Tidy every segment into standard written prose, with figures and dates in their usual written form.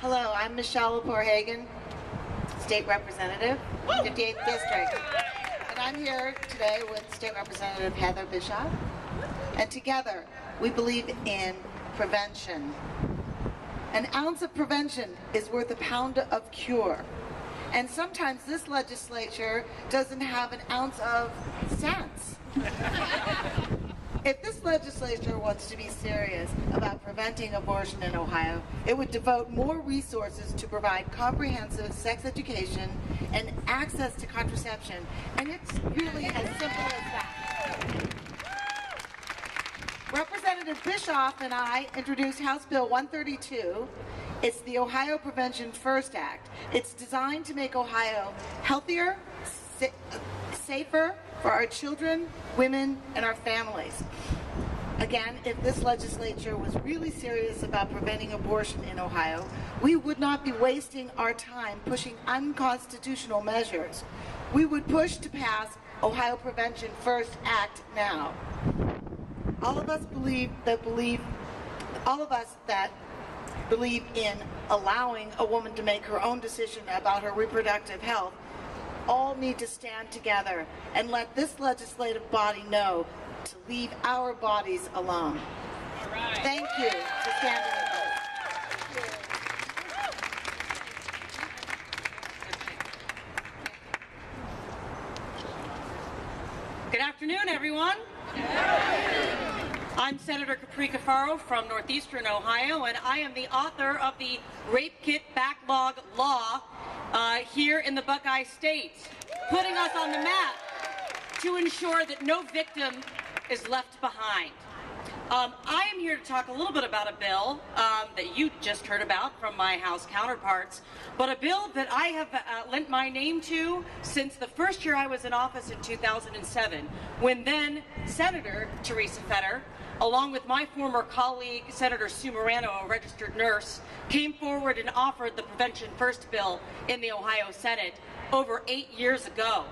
Hello, I'm Michelle Lepore-Hagan, State Representative, 58th District. And I'm here today with State Representative Heather Bischoff. And together, we believe in prevention. An ounce of prevention is worth a pound of cure. And sometimes this legislature doesn't have an ounce of sense. If this legislature wants to be serious about preventing abortion in Ohio, it would devote more resources to provide comprehensive sex education and access to contraception. And it's really as simple as that. Representative Bischoff and I introduced House Bill 132. It's the Ohio Prevention First Act. It's designed to make Ohio healthier, safer for our children, women, and our families. Again, if this legislature was really serious about preventing abortion in Ohio, we would not be wasting our time pushing unconstitutional measures. We would push to pass Ohio Prevention First Act now. All of us that believe in allowing a woman to make her own decision about her reproductive health all need to stand together and let this legislative body know to leave our bodies alone. Right. Thank you for standing with us. Good afternoon, everyone. I'm Senator Capri Cafaro from Northeastern Ohio, and I am the author of the Rape Kit Backlog Law here in the Buckeye State, putting us on the map to ensure that no victim is left behind. I am here to talk a little bit about a bill that you just heard about from my House counterparts, but a bill that I have lent my name to since the first year I was in office in 2007, when then Senator Teresa Fetter, along with my former colleague, Senator Sue Morano, a registered nurse, came forward and offered the Prevention First bill in the Ohio Senate over 8 years ago.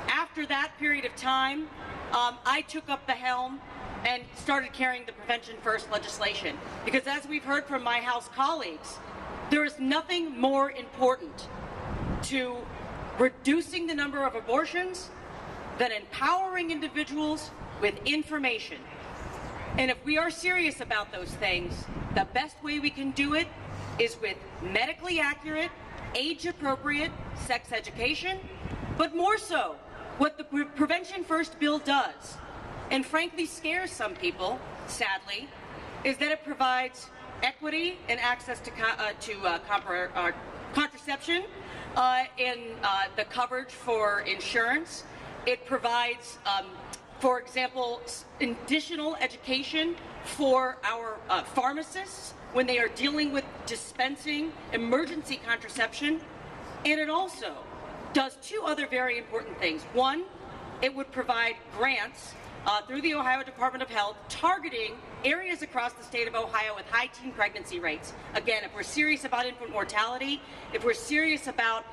After that period of time, I took up the helm and started carrying the Prevention First legislation. Because as we've heard from my House colleagues, there is nothing more important to reducing the number of abortions than empowering individuals with information. And if we are serious about those things, the best way we can do it is with medically accurate, age-appropriate sex education, but more so, what the Prevention First bill does, and frankly scares some people, sadly, is that it provides equity and access to contraception in the coverage for insurance. It provides, for example, additional education for our pharmacists when they are dealing with dispensing emergency contraception. And it also does two other very important things. One, it would provide grants through the Ohio Department of Health targeting areas across the state of Ohio with high teen pregnancy rates. Again, if we're serious about infant mortality, if we're serious about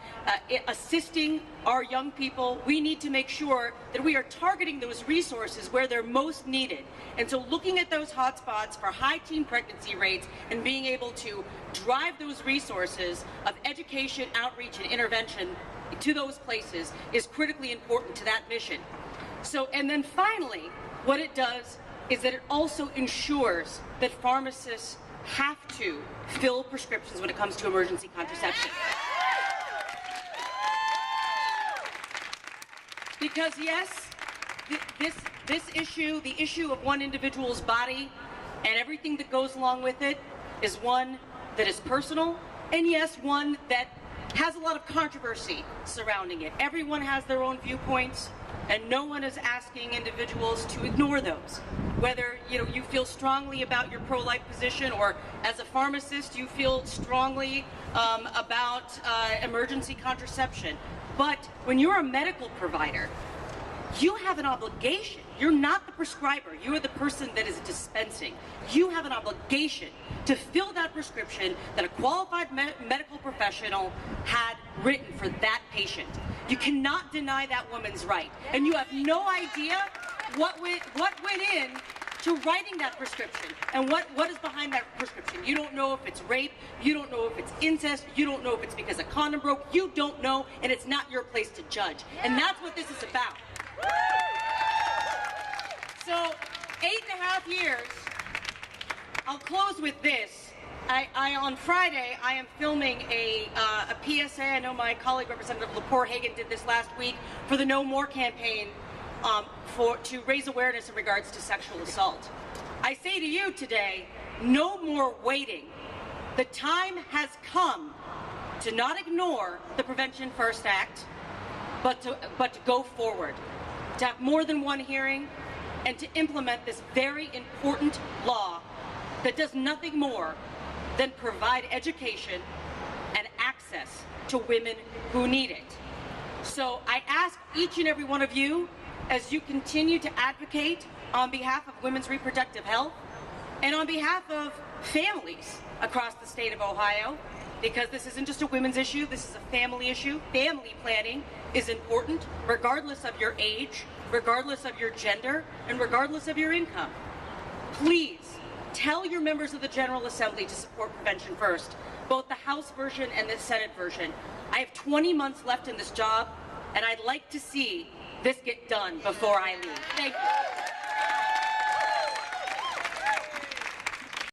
assisting our young people, we need to make sure that we are targeting those resources where they're most needed. And so looking at those hotspots for high teen pregnancy rates and being able to drive those resources of education, outreach, and intervention to those places is critically important to that mission. So, and then finally, what it does is that it also ensures that pharmacists have to fill prescriptions when it comes to emergency contraception. Because yes, this issue, the issue of one individual's body and everything that goes along with it, is one that is personal, and yes, one that has a lot of controversy surrounding it. Everyone has their own viewpoints, and no one is asking individuals to ignore those. Whether you feel strongly about your pro-life position, or as a pharmacist you feel strongly about emergency contraception. But when you're a medical provider, you have an obligation. You're not the prescriber. You are the person that is dispensing. You have an obligation to fill that prescription that a qualified medical professional had written for that patient. You cannot deny that woman's right. And you have no idea what went in to writing that prescription. And what is behind that prescription? You don't know if it's rape, you don't know if it's incest, you don't know if it's because a condom broke, you don't know, and it's not your place to judge. And that's what this is about. So, 8.5 years, I'll close with this. On Friday, I am filming a PSA. I know my colleague, Representative Lepore Hagan, did this last week for the No More campaign to raise awareness in regards to sexual assault. I say to you today, no more waiting. The time has come to not ignore the Prevention First Act, but to go forward, to have more than one hearing, and to implement this very important law that does nothing more than provide education and access to women who need it. So I ask each and every one of you, as you continue to advocate on behalf of women's reproductive health and on behalf of families across the state of Ohio, because this isn't just a women's issue, this is a family issue. Family planning is important regardless of your age, regardless of your gender, and regardless of your income. Please tell your members of the General Assembly to support Prevention First, both the House version and the Senate version. I have 20 months left in this job, and I'd like to see this get done before I leave. Thank you.